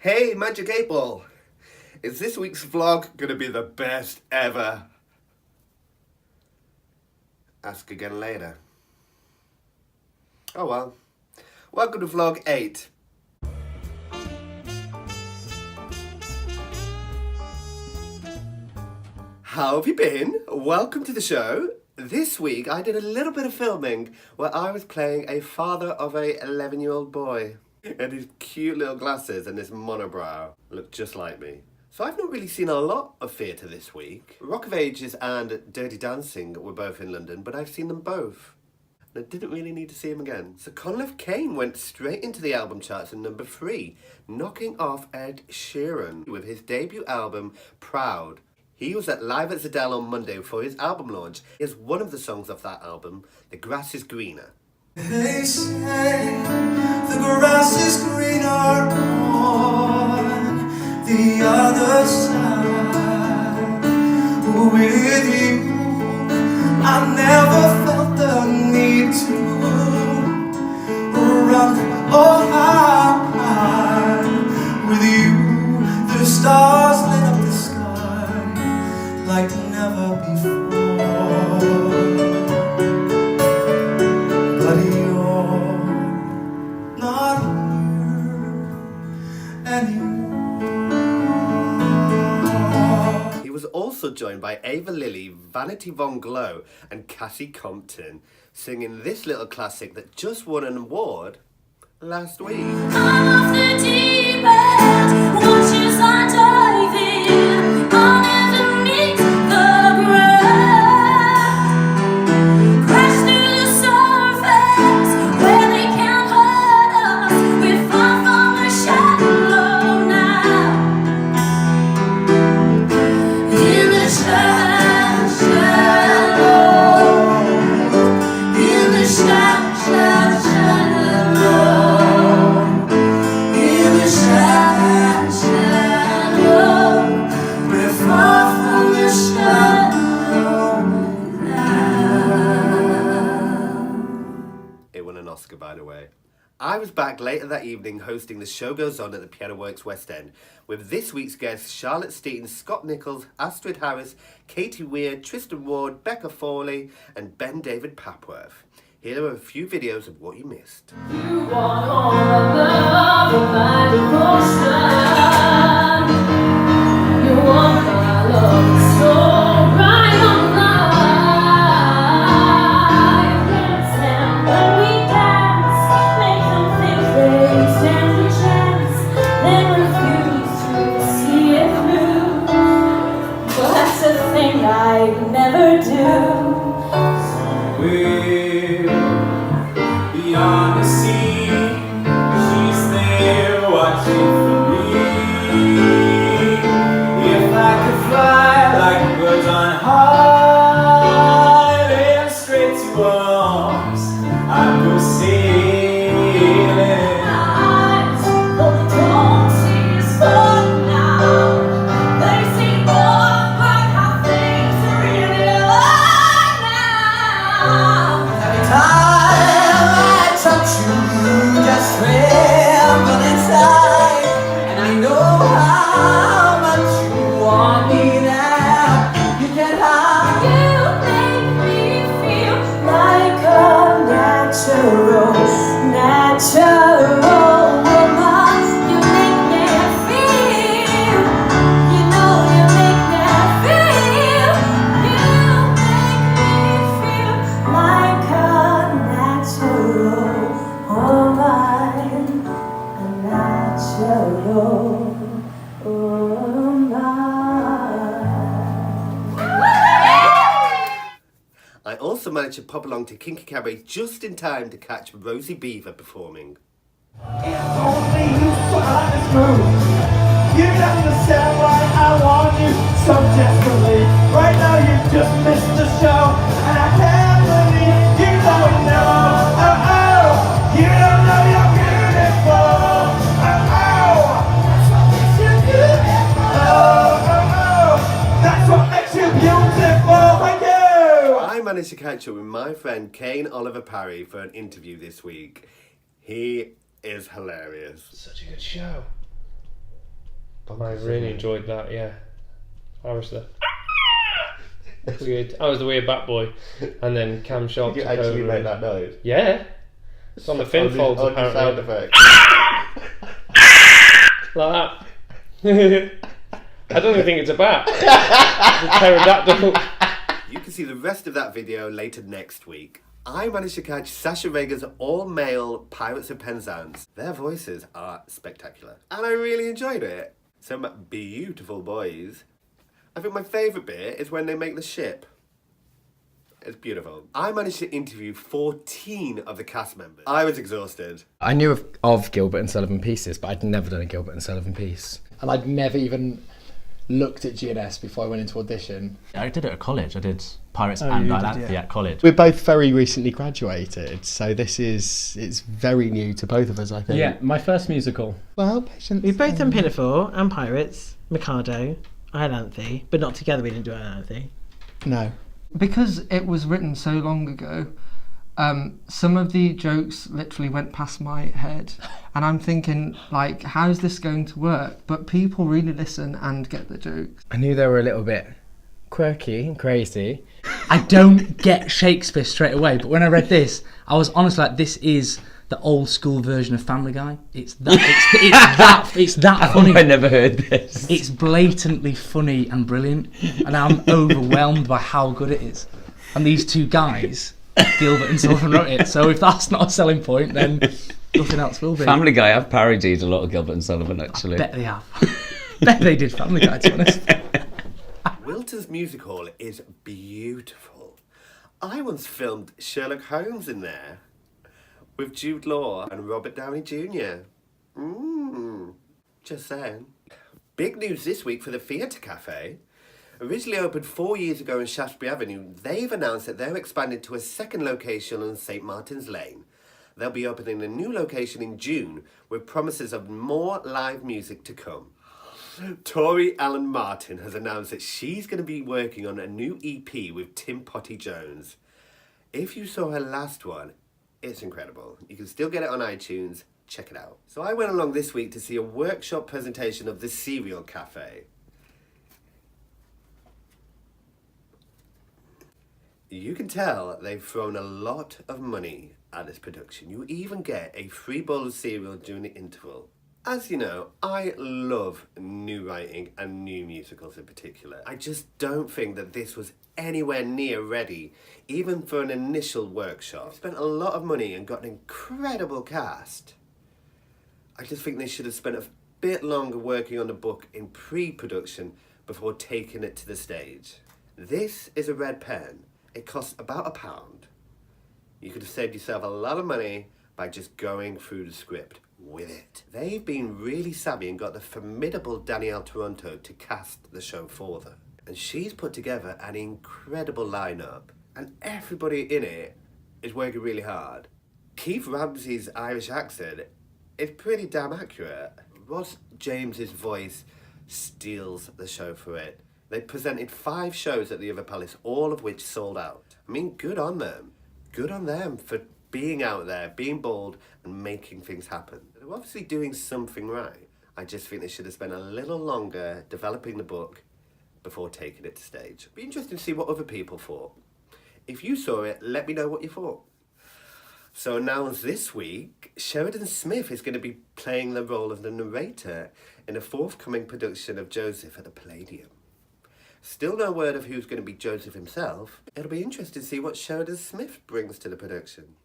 Hey, Magic 8 Ball! Is this week's vlog gonna be the best ever? Ask again later. Oh well. Welcome to vlog 8. How have you been? Welcome to the show. This week I did a little bit of filming where I was playing a father of a 11-year-old boy. And his cute little glasses and his monobrow look just like me. So I've not really seen a lot of theatre this week. Rock of Ages and Dirty Dancing were both in London, but I've seen them both. And I didn't really need to see them again. So Conleth Kane went straight into the album charts at number 3, knocking off Ed Sheeran with his debut album, Proud. He was live at Zedel on Monday for his album launch. Here's one of the songs off that album, The Grass is Greener. They say the grass is greener on the other side. With you, I never felt the need to run or hide. With you, the stars lit up the sky like never before. He was also joined by Ava Lilly, Vanity Von Glow and Cassie Compton, singing this little classic that just won an award last week. I'm off the deep end, once you start diving, underneath the ground. Crash through the surface, where they can't hurt us, we're far from the shallow now. In the shallow, in the It won an Oscar, by the way. I was back later that evening hosting The Show Goes On at the Piano Works West End with this week's guests Charlotte Steen, Scott Nichol, Astrid Harris, Katie Weir, Tristan Ward, Becca Foley and Ben David Papworth. Here are a few videos of what you missed. You walk on the love by devotion. You walk my love so right on line. Yes, and when we dance, make them think they stand a chance, then refuse to see it through. Well, that's a thing I'd never do. Beyond the sea, she's there watching for me. If I could fly like birds on high, then straight to her arms, I'd go sailing. Eyes, though they don't see us fall now, they see more like how things really are now. Every time I touch you, you just tremble inside, and I know how much you want me now. You can hide. You make me feel like a natural woman. You make me feel, you know you make me feel. You make me feel like a natural woman. A natural woman. I also managed to pop along to Kinky Kabaret just in time to catch Rosie Beever performing. Only you saw this move. You don't understand why I want you so desperately. Right now you just missed the show, and I can't believe you don't know. Oh oh, you don't know you're beautiful. Oh oh, that's what makes you beautiful. Oh oh, that's what makes you beautiful. Thank you. I managed to catch up with my friend Kane Oliver Parry for an interview this week. He is hilarious. Such a good show. I really enjoyed that, yeah. I was the weird. I was the weird bat boy, and then Cam Sharp Did you took actually over. make that noise? Yeah, it's on the fin folds on the apparently. sound effect. Like that. I don't even think it's a bat. It's a pterodactyl. You can see the rest of that video later next week. I managed to catch Sasha Vega's all-male Pirates of Penzance. Their voices are spectacular, and I really enjoyed it. Some beautiful boys. I think my favourite bit is when they make the ship. It's beautiful. I managed to interview 14 of the cast members. I was exhausted. I knew of Gilbert and Sullivan pieces, but I'd never done a Gilbert and Sullivan piece. And I'd never even looked at G&S before I went into audition. I did it at college. I did Pirates and Dilathy at college. We're both very recently graduated, so it's very new to both of us, I think. Yeah, my first musical. Well, patience. We've both done Pinafore and Pirates, Mikado, Iolanthe, but not together. We didn't do Iolanthe. No. Because it was written so long ago, some of the jokes literally went past my head, and I'm thinking, like, how's this going to work? But people really listen and get the jokes. I knew they were a little bit quirky and crazy. I don't get Shakespeare straight away, but when I read this, I was honestly like, this is the old school version of Family Guy. It's that funny. I never heard this. It's blatantly funny and brilliant, and I'm overwhelmed by how good it is. And these two guys, Gilbert and Sullivan, wrote it. So if that's not a selling point, then nothing else will be. Family Guy have parodied a lot of Gilbert and Sullivan, actually. I bet they have. Bet they did Family Guy, to be honest. Wilton's music hall is beautiful. I once filmed Sherlock Holmes in there with Jude Law and Robert Downey Jr. Just saying. Big news this week for the Theatre Cafe. Originally opened 4 years ago in Shaftesbury Avenue, they've announced that they're expanding to a second location on St Martin's Lane. They'll be opening a new location in June with promises of more live music to come. Tori Allen Martin has announced that she's going to be working on a new EP with Tim Potty Jones. If you saw her last one, it's incredible. You can still get it on iTunes. Check it out. So I went along this week to see a workshop presentation of the Serial Cafe. You can tell they've thrown a lot of money at this production. You even get a free bowl of cereal during the interval. As you know, I love new writing and new musicals in particular. I just don't think that this was anywhere near ready, even for an initial workshop. Spent a lot of money and got an incredible cast. I just think they should have spent a bit longer working on the book in pre-production before taking it to the stage. This is a red pen. It costs about £1. You could have saved yourself a lot of money by just going through the script with it. They've been really savvy and got the formidable Danielle Tarronto to cast the show for them. And she's put together an incredible lineup, and everybody in it is working really hard. Keith Ramsey's Irish accent is pretty damn accurate. Ross James's voice steals the show for it. They presented 5 shows at the Other Palace, all of which sold out. I mean, good on them. Good on them for being out there, being bold, and making things happen. They're obviously doing something right. I just think they should have spent a little longer developing the book before taking it to stage. It'd be interesting to see what other people thought. If you saw it, let me know what you thought. So announced this week, Sheridan Smith is going to be playing the role of the narrator in a forthcoming production of Joseph at the Palladium. Still no word of who's going to be Joseph himself. It'll be interesting to see what Sheridan Smith brings to the production.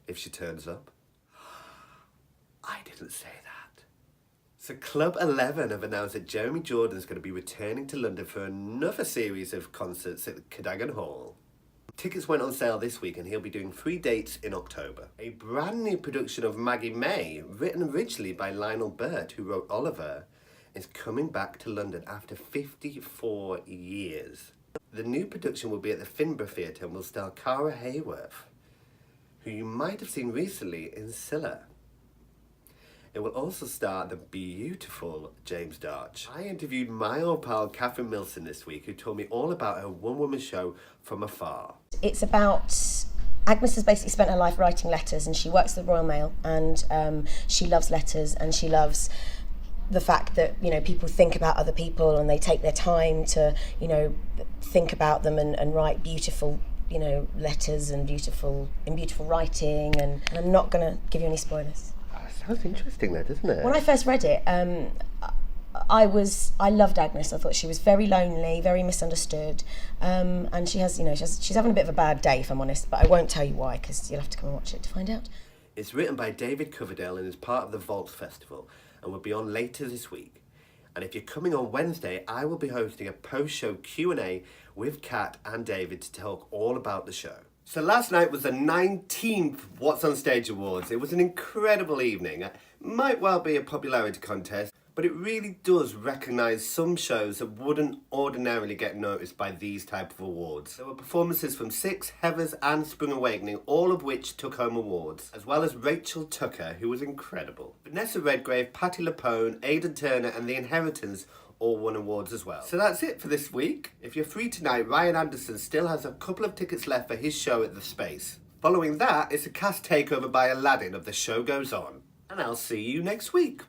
If she turns up. I didn't say that. So Club 11 have announced that Jeremy Jordan's going to be returning to London for another series of concerts at Cadogan Hall. Tickets went on sale this week and he'll be doing 3 dates in October. A brand new production of Maggie May, written originally by Lionel Burt, who wrote Oliver, is coming back to London after 54 years. The new production will be at the Finborough Theatre and will star Cara Hayworth, who you might have seen recently in Scylla. It will also star the beautiful James Darch. I interviewed my old pal Catherine Millsom this week, who told me all about her one-woman show From Afar. It's about... Agnes has basically spent her life writing letters, and she works at the Royal Mail, and she loves letters, and she loves the fact that, you know, people think about other people and they take their time to, you know, think about them and write beautiful, you know, letters and beautiful writing, and I'm not going to give you any spoilers. Oh, sounds interesting though, doesn't it? When I first read it, I loved Agnes. I thought she was very lonely, very misunderstood, and she's having a bit of a bad day, if I'm honest, but I won't tell you why, because you'll have to come and watch it to find out. It's written by David Coverdale and is part of the Vault Festival and will be on later this week. And if you're coming on Wednesday, I will be hosting a post-show Q&A with Kat and David to talk all about the show. So last night was the 19th What's on Stage Awards. It was an incredible evening. It might well be a popularity contest, but it really does recognise some shows that wouldn't ordinarily get noticed by these type of awards. There were performances from Six, Heathers and Spring Awakening, all of which took home awards, as well as Rachel Tucker, who was incredible. Vanessa Redgrave, Patti LuPone, Aidan Turner and The Inheritance all won awards as well. So that's it for this week. If you're free tonight, Ryan Anderson still has a couple of tickets left for his show at the Space. Following that, it's a cast takeover by Aladdin of The Show Goes On. And I'll see you next week.